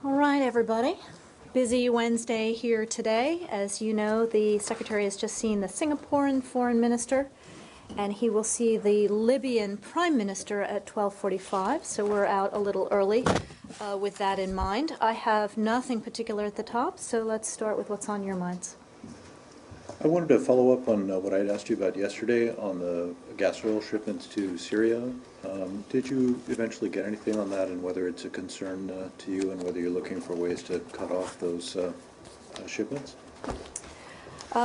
All right, everybody. Busy Wednesday here today. As you know, the Secretary has just seen the Singaporean Foreign Minister, and he will see the Libyan Prime Minister at 12:45, so we're out a little early with that in mind. I have nothing particular at the top, so let's start with what's on your minds. I wanted to follow up on what I had asked you about yesterday on the gas oil shipments to Syria. Did you eventually get anything on that, and whether it's a concern to you, and whether you're looking for ways to cut off those shipments?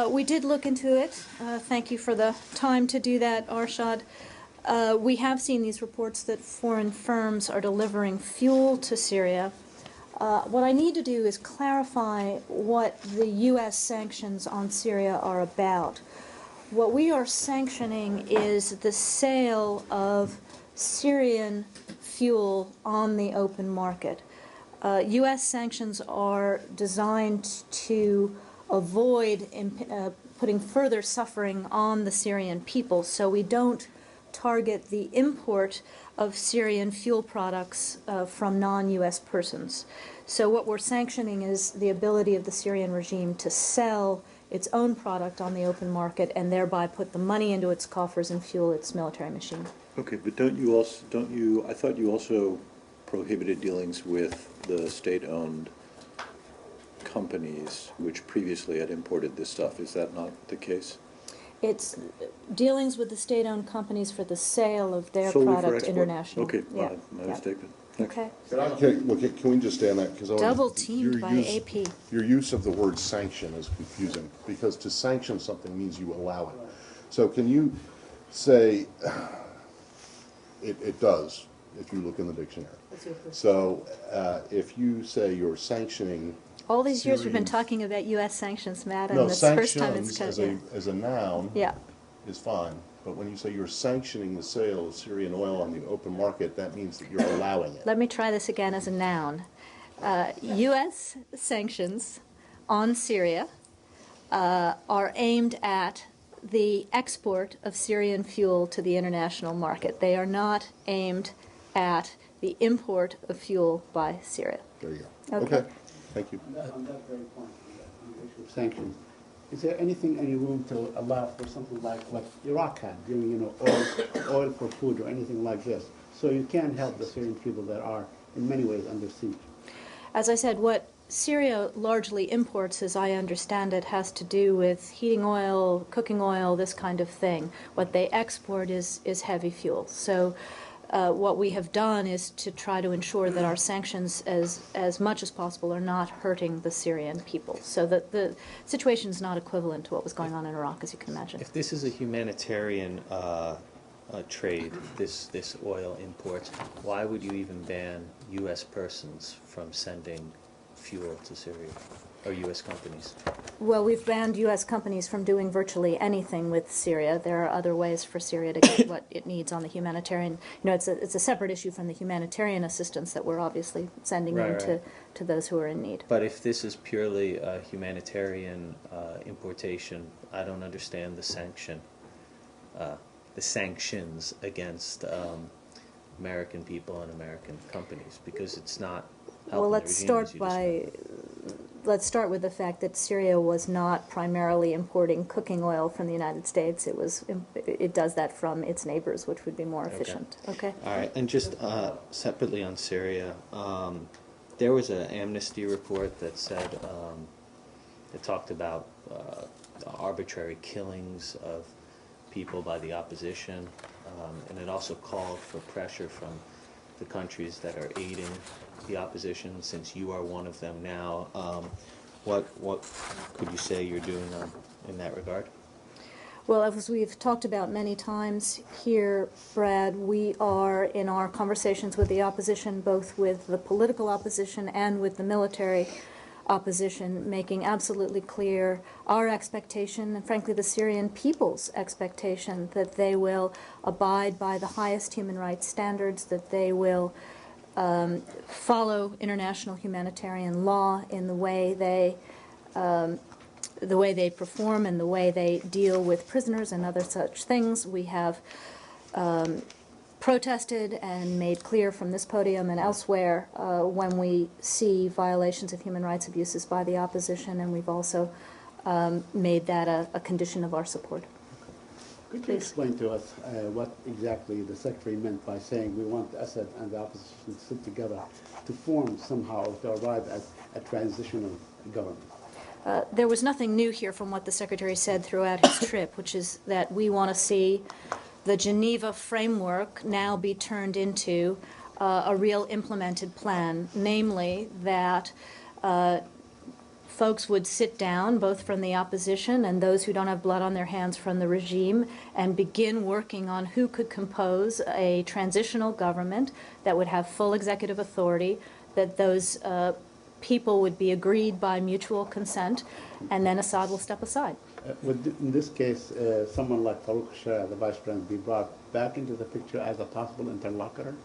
We did look into it. Thank you for the time to do that, Arshad. We have seen these reports that foreign firms are delivering fuel to Syria. What I need to do is clarify what the U.S. sanctions on Syria are about. What we are sanctioning is the sale of Syrian fuel on the open market. U.S. sanctions are designed to avoid putting further suffering on the Syrian people, so we don't target the import of Syrian fuel products from non-U.S. persons. So what we're sanctioning is the ability of the Syrian regime to sell its own product on the open market and thereby put the money into its coffers and fuel its military machine. Okay, but I thought you also prohibited dealings with the state-owned companies which previously had imported this stuff. Is that not the case? It's dealings with the state-owned companies for the sale of their product internationally. Okay, my mistake then. Okay. Can we just stay on that? Double teamed by AP. Your use of the word sanction is confusing, because to sanction something means you allow it. So can you say it does, if you look in the dictionary. So if you say you're sanctioning all these years we've been talking about U.S. sanctions, Matt, and no, this first time it's sanctions as a noun is fine. But when you say you're sanctioning the sale of Syrian oil on the open market, that means that you're allowing it. Let me try this again as a noun. U.S. sanctions on Syria are aimed at the export of Syrian fuel to the international market. They are not aimed at the import of fuel by Syria. There you go. Okay. Thank you. On that very point, on the issue of sanctions, is there any room to allow for something like what Iraq had during, oil for food or anything like this? So you can help the Syrian people that are in many ways under siege. As I said, what Syria largely imports, as I understand it, has to do with heating oil, cooking oil, this kind of thing. What they export is heavy fuel. So what we have done is to try to ensure that our sanctions, as much as possible, are not hurting the Syrian people. So that the situation is not equivalent to what was going on in Iraq, as you can imagine. If this is a humanitarian trade, this oil imports, why would you even ban U.S. persons from sending fuel to Syria, or U.S. companies? Well, we've banned U.S. companies from doing virtually anything with Syria. There are other ways for Syria to get what it needs on the humanitarian. It's a separate issue from the humanitarian assistance that we're obviously sending to those who are in need. But if this is purely a humanitarian importation, I don't understand the sanctions against American people and American companies, because it's not helping. Well, let's start with the fact that Syria was not primarily importing cooking oil from the United States. It does that from its neighbors, which would be more efficient. Okay. All right, and just separately on Syria, there was an Amnesty report that said it talked about the arbitrary killings of people by the opposition, and it also called for pressure from the countries that are aiding the opposition, since you are one of them now. What could you say you're doing in that regard? Well, as we've talked about many times here, Brad, we are, in our conversations with the opposition, both with the political opposition and with the military opposition, making absolutely clear our expectation, and frankly the Syrian people's expectation, that they will abide by the highest human rights standards, that they will follow international humanitarian law in the way they perform and the way they deal with prisoners and other such things. We have protested and made clear from this podium and elsewhere when we see violations of human rights abuses by the opposition, and we've also made that a condition of our support. Could you Please. explain to us what exactly the Secretary meant by saying we want Assad and the opposition to sit together to form somehow, to arrive at a transitional government? There was nothing new here from what the Secretary said throughout his trip, which is that we want to see the Geneva framework now be turned into a real implemented plan, namely that folks would sit down, both from the opposition and those who don't have blood on their hands from the regime, and begin working on who could compose a transitional government that would have full executive authority, that those people would be agreed by mutual consent, and then Assad will step aside. Would, in this case, someone like Farouk Shah, the Vice President, be brought back into the picture as a possible interlocutor?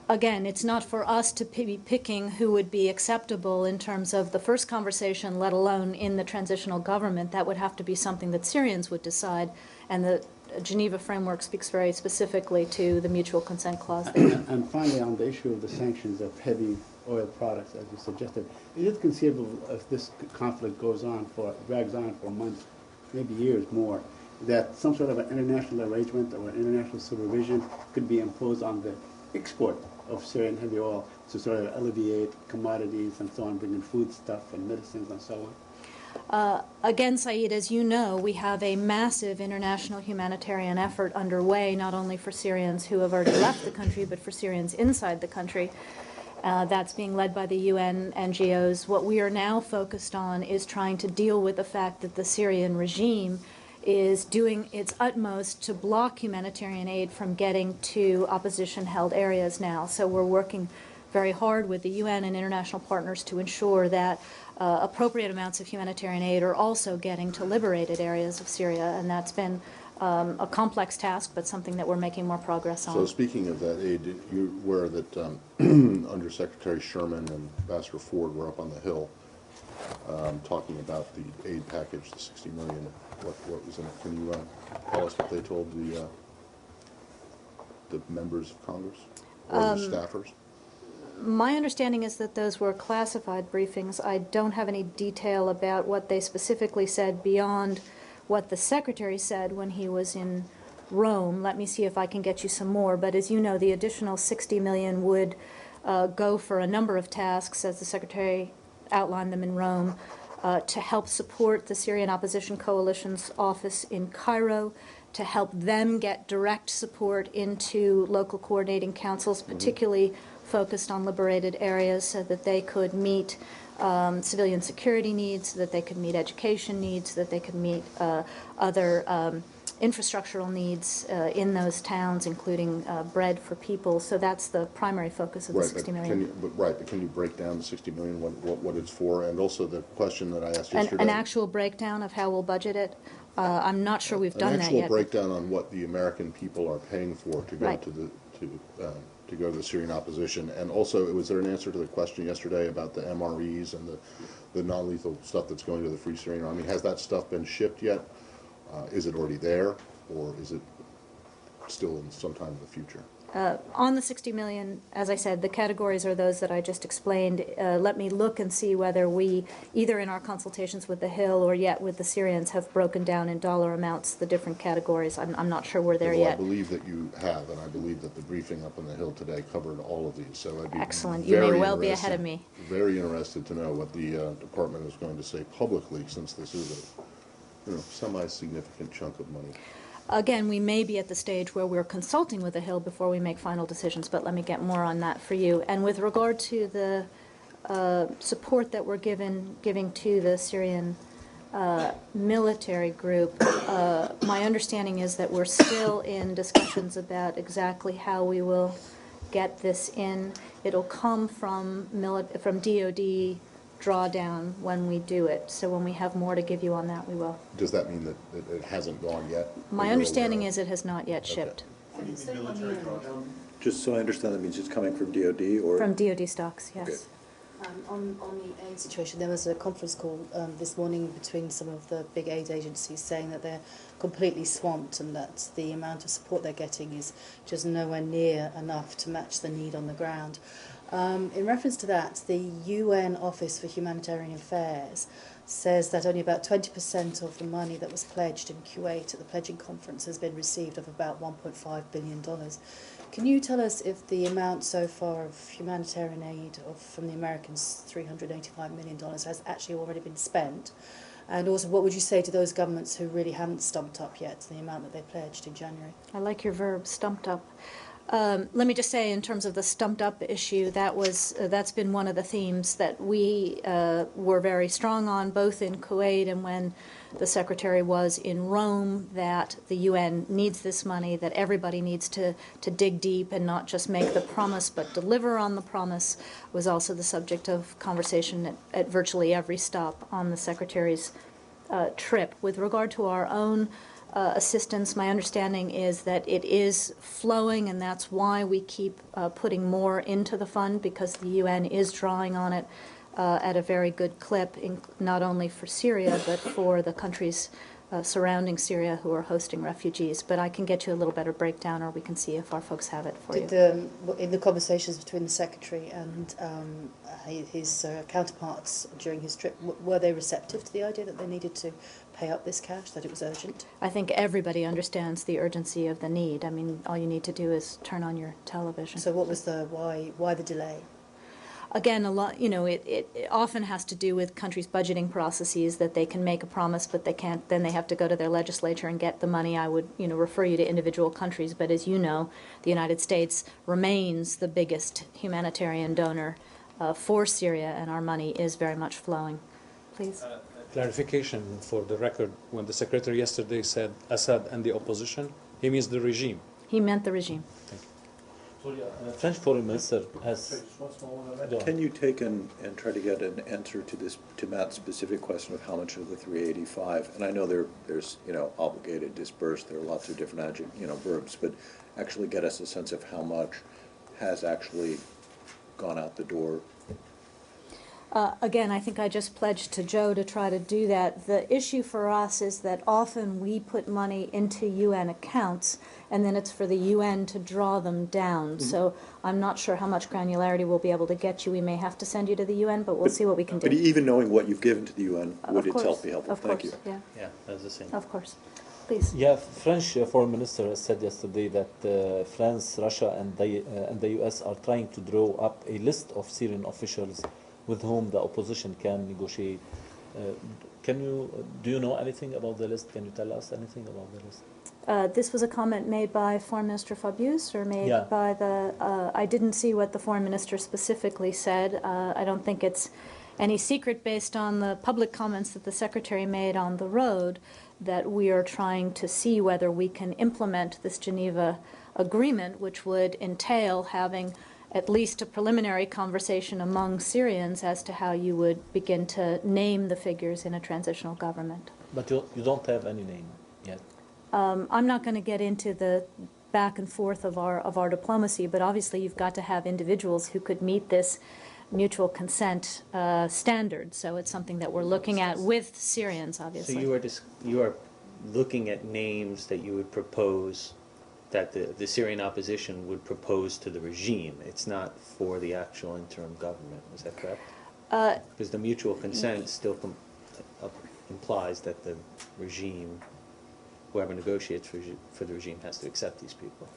Again, it's not for us to be picking who would be acceptable in terms of the first conversation, let alone in the transitional government. That would have to be something that Syrians would decide, and the Geneva framework speaks very specifically to the mutual consent clause there. And finally, on the issue of the sanctions of heavy oil products, as you suggested, is it conceivable if this conflict drags on for months, maybe years more, that some sort of an international arrangement or an international supervision could be imposed on the export of Syrian heavy oil to sort of alleviate commodities and so on, bringing foodstuff and medicines and so on? Again, Saeed, as you know, we have a massive international humanitarian effort underway, not only for Syrians who have already left the country, but for Syrians inside the country. That's being led by the UN NGOs. What we are now focused on is trying to deal with the fact that the Syrian regime is doing its utmost to block humanitarian aid from getting to opposition-held areas now. So we're working very hard with the UN and international partners to ensure that appropriate amounts of humanitarian aid are also getting to liberated areas of Syria, and that's been a complex task, but something that we're making more progress on. So speaking of that aid, you aware that Under Secretary Sherman and Ambassador Ford were up on the Hill talking about the aid package, the $60 million. What was in it? Can you tell us what they told the members of Congress or the staffers? My understanding is that those were classified briefings. I don't have any detail about what they specifically said beyond what the Secretary said when he was in Rome. Let me see if I can get you some more. But as you know, the additional $60 million would go for a number of tasks, as the Secretary outlined them in Rome, to help support the Syrian Opposition Coalition's office in Cairo, to help them get direct support into local coordinating councils, particularly focused on liberated areas, so that they could meet civilian security needs, so that they could meet education needs, so that they could meet other infrastructural needs in those towns, including bread for people. So that's the primary focus of the $60 million. But can you break down the $60 million, what it's for, and also the question that I asked yesterday? An actual breakdown of how we'll budget it? I'm not sure we've done that yet. An actual breakdown on what the American people are paying for to go to go to the Syrian opposition, and also was there an answer to the question yesterday about the MREs and the non-lethal stuff that's going to the Free Syrian Army? Has that stuff been shipped yet? Is it already there, or is it still in some time in the future? On the $60 million, as I said, the categories are those that I just explained. Let me look and see whether we, either in our consultations with the Hill or yet with the Syrians, have broken down in dollar amounts the different categories. I'm not sure we're there yet. I believe that you have, and I believe that the briefing up on the Hill today covered all of these. So I'd be excellent. You may well be ahead of me. Very interested to know what the department is going to say publicly, since this is a semi-significant chunk of money. Again, we may be at the stage where we're consulting with the Hill before we make final decisions, but let me get more on that for you. And with regard to the support that we're giving to the Syrian military group, my understanding is that we're still in discussions about exactly how we will get this in. It'll come from DOD drawdown when we do it. So when we have more to give you on that, we will. Does that mean that it hasn't gone yet? My understanding is it has not yet shipped. Just so I understand, that means it's coming from DOD or? From DOD stocks, yes. On the aid situation, there was a conference call this morning between some of the big aid agencies saying that they're completely swamped and that the amount of support they're getting is just nowhere near enough to match the need on the ground. In reference to that, the UN Office for Humanitarian Affairs says that only about 20% of the money that was pledged in Kuwait at the pledging conference has been received, of about $1.5 billion. Can you tell us if the amount so far of humanitarian aid from the Americans, $385 million, has actually already been spent? And also, what would you say to those governments who really haven't stumped up yet the amount that they pledged in January? I like your verb, stumped up. Let me just say, in terms of the stumped up issue, that's been one of the themes that we were very strong on, both in Kuwait and when the Secretary was in Rome, that the UN needs this money, that everybody needs to dig deep and not just make the promise but deliver on the promise, was also the subject of conversation at virtually every stop on the Secretary's trip. With regard to our own assistance, my understanding is that it is flowing, and that's why we keep putting more into the fund, because the UN is drawing on it at a very good clip, not only for Syria, but for the countries surrounding Syria who are hosting refugees. But I can get you a little better breakdown, or we can see if our folks have it for you. In the conversations between the Secretary and his counterparts during his trip, were they receptive to the idea that they needed to pay up this cash, that it was urgent? I think everybody understands the urgency of the need. I mean, all you need to do is turn on your television. So what was why the delay? Again, it often has to do with countries' budgeting processes, that they can make a promise, but they can't. Then they have to go to their legislature and get the money. I would, refer you to individual countries, but as you know, the United States remains the biggest humanitarian donor for Syria, and our money is very much flowing. Please. Clarification for the record: when the Secretary yesterday said Assad and the opposition, he means the regime. He meant the regime. French Foreign Minister has. Can you take and try to get an answer to Matt's specific question of how much of the 385? And I know there's obligated, dispersed. There are lots of different verbs, but actually get us a sense of how much has actually gone out the door. Again, I think I just pledged to Joe to try to do that. The issue for us is that often we put money into UN accounts, and then it's for the UN to draw them down. Mm-hmm. So I'm not sure how much granularity we'll be able to get you. We may have to send you to the UN, but we'll see what we can do. But even knowing what you've given to the UN would itself be helpful. Thank you. Yeah, that's the same. Of course. Please. Yeah, French Foreign Minister said yesterday that France, Russia, and the US are trying to draw up a list of Syrian officials with whom the opposition can negotiate. Do you know anything about the list? Can you tell us anything about the list? This was a comment made by Foreign Minister Fabius, or made by the... I didn't see what the Foreign Minister specifically said. I don't think it's any secret, based on the public comments that the Secretary made on the road, that we are trying to see whether we can implement this Geneva agreement, which would entail having at least a preliminary conversation among Syrians as to how you would begin to name the figures in a transitional government. But you don't have any name yet. I'm not going to get into the back and forth of our diplomacy, but obviously you've got to have individuals who could meet this mutual consent standard. So it's something that we're looking at with Syrians, obviously. So you are looking at names that you would propose, that the Syrian opposition would propose to the regime. It's not for the actual interim government. Is that correct? Because the mutual consent still implies that the regime, whoever negotiates for the regime, has to accept these people.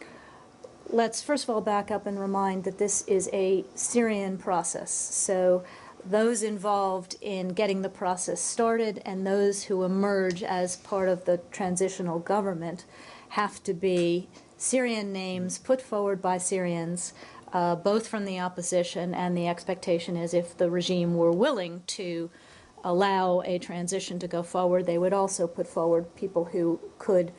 Let's first of all back up and remind that this is a Syrian process. So those involved in getting the process started and those who emerge as part of the transitional government have to be Syrian names put forward by Syrians, both from the opposition, and the expectation is if the regime were willing to allow a transition to go forward, they would also put forward people who could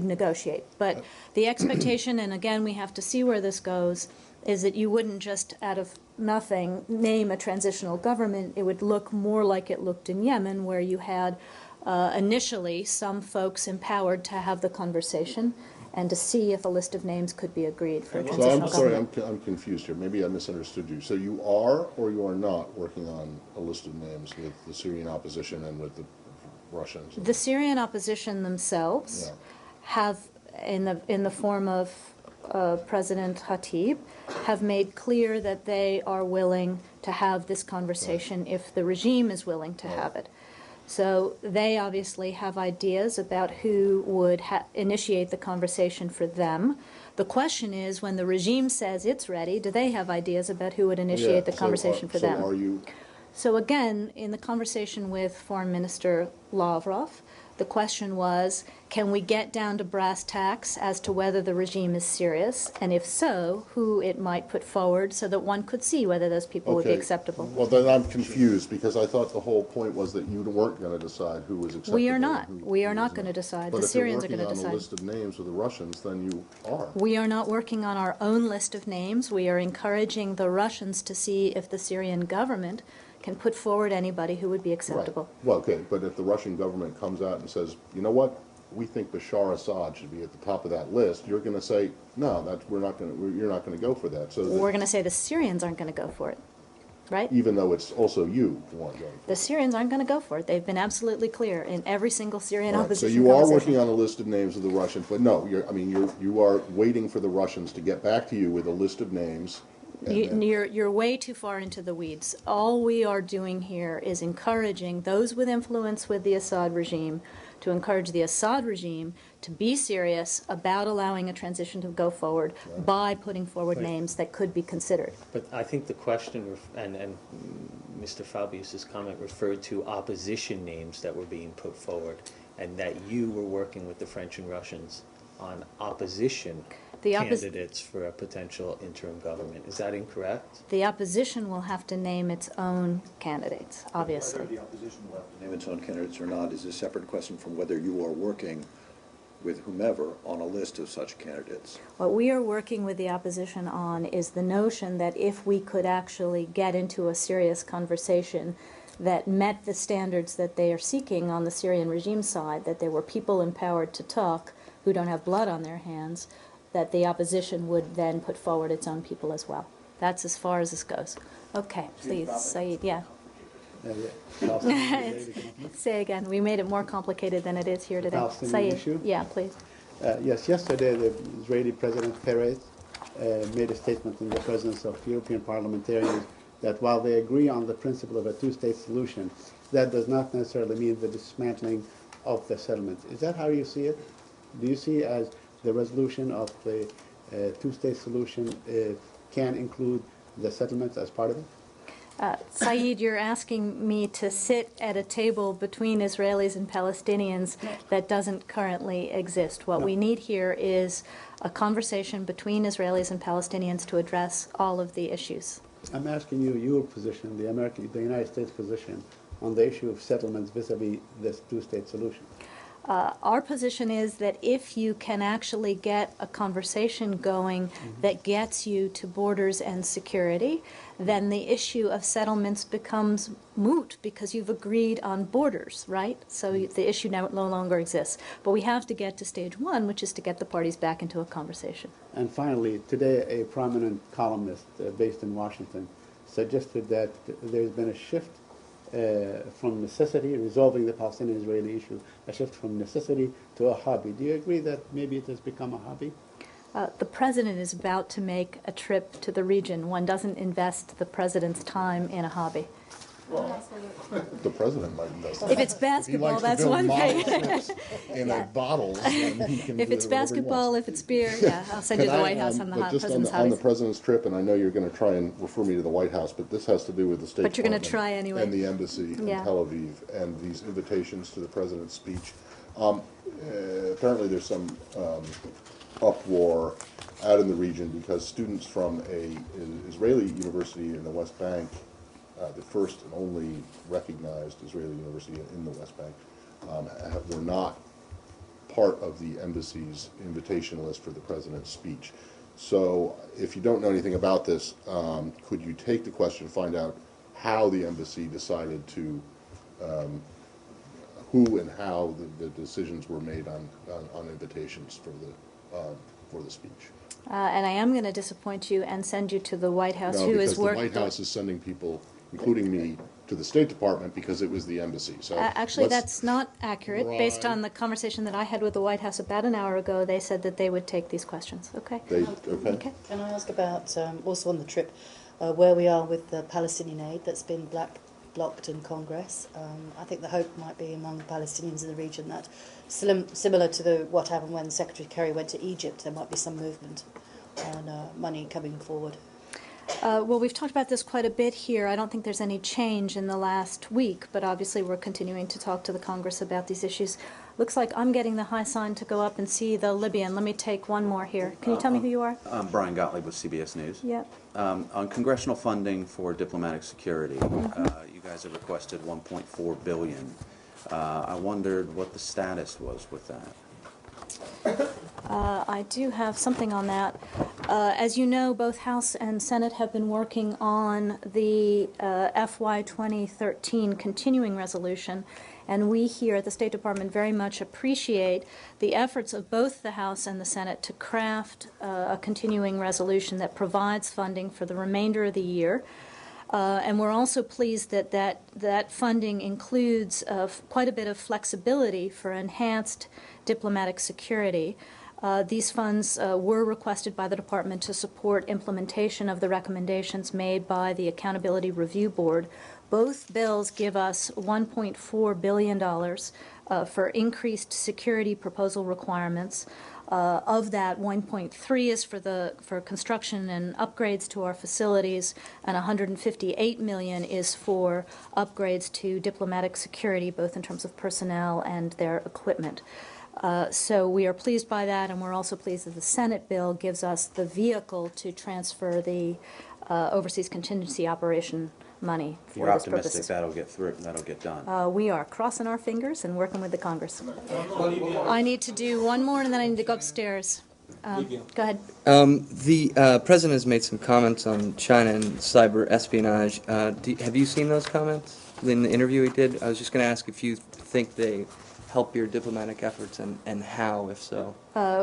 negotiate. But the expectation, and again we have to see where this goes, is that you wouldn't just out of nothing name a transitional government. It would look more like it looked in Yemen, where you had initially some folks empowered to have the conversation, and to see if a list of names could be agreed for a So transitional I'm sorry, government. I'm confused here. Maybe I misunderstood you. So you are or you are not working on a list of names with the Syrian opposition and with the Russians? The Syrian opposition themselves Yeah. have, in the form of President Khatib, have made clear that they are willing to have this conversation if the regime is willing to have it. So they obviously have ideas about who would initiate the conversation for them. The question is, when the regime says it's ready, do they have ideas about who would initiate the conversation for them? So are you, So again, in the conversation with Foreign Minister Lavrov, the question was, can we get down to brass tacks as to whether the regime is serious, and if so, who it might put forward so that one could see whether those people would be okay. acceptable. Well, then I'm confused because I thought the whole point was that you weren't going to decide who was acceptable. We are and not. who We are was not going to decide. But The if you're Syrians are going to working on decide. a list of names with the Russians, then you are. We are not working on our own list of names. We are encouraging the Russians to see if the Syrian government can put forward anybody who would be acceptable. Right. Well, okay, but if the Russian government comes out and says, you know what, we think Bashar Assad should be at the top of that list, you're going to say, no, you're not going to go for that. So that We're going to say the Syrians aren't going to go for it, right? even though it's also you who aren't going for The Syrians aren't going to go for it. They've been absolutely clear in every single Syrian it. Right, so opposition you are conversation. working on a list of names of the Russians, but no, you are waiting for the Russians to get back to you with a list of names. and then- You're way too far into the weeds. All we are doing here is encouraging those with influence with the Assad regime to encourage the Assad regime to be serious about allowing a transition to go forward by putting forward names that could be considered. But I think the question, and Mr. Fabius's comment referred to opposition names that were being put forward, and that you were working with the French and Russians on opposition candidates for a potential interim government. Is that incorrect? The opposition will have to name its own candidates, obviously. Whether the opposition will have to name its own candidates or not is a separate question from whether you are working with whomever on a list of such candidates. What we are working with the opposition on is the notion that if we could actually get into a serious conversation that met the standards that they are seeking on the Syrian regime side, that there were people empowered to talk who don't have blood on their hands, that the opposition would then put forward its own people as well. That's as far as this goes. Okay, please, Saeed, yeah. Say again, we made it more complicated than it is here today. Palestinian Saeed, issue? yeah, please. Yes, yesterday the Israeli President Peres made a statement in the presence of European parliamentarians that while they agree on the principle of a two-state solution, that does not necessarily mean the dismantling of the settlement. Is that how you see it? Do you see as the resolution of the two-state solution can include the settlements as part of it? Saeed, you're asking me to sit at a table between Israelis and Palestinians that doesn't currently exist. What we need here is a conversation between Israelis and Palestinians to address all of the issues. I'm asking you your position, the United States position, on the issue of settlements vis-a-vis this two-state solution. Our position is that if you can actually get a conversation going that gets you to borders and security, then the issue of settlements becomes moot because you've agreed on borders, right? So the issue now no longer exists. But we have to get to stage one, which is to get the parties back into a conversation. And finally, today a prominent columnist based in Washington suggested that there's been a shift from necessity, resolving the Palestinian-Israeli issue, a shift from necessity to a hobby. Do you agree that maybe it has become a hobby? The president is about to make a trip to the region. One doesn't invest the president's time in a hobby. The president might invest. If it's If he basketball, likes to that's build one model thing. ships in a bottles, then he can If do it's whatever he basketball, wants. if it's beer, yeah, I'll send you to the White House on the but just president's on the hobbies. president's trip, and I know you're going to try and refer me to the White House, but this has to do with the State But you're gonna Department try anyway. and the embassy in Yeah. Tel Aviv and these invitations to the president's speech. Apparently, there's some uproar out in the region because students from an Israeli university in the West Bank, the first and only recognized Israeli university in the West Bank, were not part of the embassy's invitation list for the president's speech. So if you don't know anything about this, could you take the question, find out how the embassy decided to, who and how the decisions were made on invitations for the for the speech. And I am going to disappoint you and send you to the White House, No, who because is the working. White House is sending people, including me, to the State Department because it was the embassy. So Actually, let's- that's not accurate. Based Right. on the conversation that I had with the White House about an hour ago, they said that they would take these questions. Okay? Okay. Can I ask about, also on the trip, where we are with the Palestinian aid that's been blocked in Congress? I think the hope might be among the Palestinians in the region that, similar to what happened when Secretary Kerry went to Egypt, there might be some movement on money coming forward. Well, we've talked about this quite a bit here. I don't think there's any change in the last week, but obviously we're continuing to talk to the Congress about these issues. Looks like I'm getting the high sign to go up and see the Libyan. Let me take one more here. Can you tell me who you are? I'm Brian Gottlieb with CBS News. Yeah. On congressional funding for diplomatic security, you guys have requested $1.4 billion. I wondered what the status was with that. I do have something on that. As you know, both House and Senate have been working on the FY 2013 continuing resolution, and we here at the State Department very much appreciate the efforts of both the House and the Senate to craft a continuing resolution that provides funding for the remainder of the year. And we're also pleased that that funding includes quite a bit of flexibility for enhanced diplomatic security. These funds were requested by the Department to support implementation of the recommendations made by the Accountability Review Board. Both bills give us $1.4 billion for increased security proposal requirements. Of that, 1.3 is for construction and upgrades to our facilities, and 158 million is for upgrades to diplomatic security, both in terms of personnel and their equipment. So we are pleased by that, and we're also pleased that the Senate bill gives us the vehicle to transfer the overseas contingency operation money for You're this optimistic purposes. that'll get done. We are crossing our fingers and working with the Congress. I need to do one more, and then I need to go upstairs. Go ahead. The president has made some comments on China and cyber espionage. Have you seen those comments in the interview he did? I was just going to ask if you think they help your diplomatic efforts, and how, if so.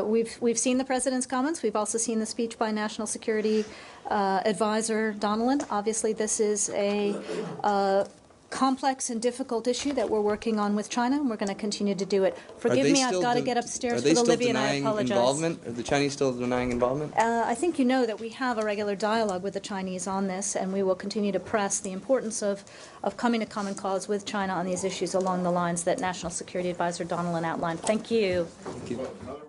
We've seen the president's comments. We've also seen the speech by National Security Advisor Donilon. Obviously, this is a complex and difficult issue that we're working on with China, and we're going to continue to do it. Forgive me, I've got to get upstairs for the Libyan. I apologize. Involvement? Are the Chinese still denying involvement? I think you know that we have a regular dialogue with the Chinese on this, and we will continue to press the importance of coming to common cause with China on these issues along the lines that National Security Advisor Donilon outlined. Thank you. Thank you.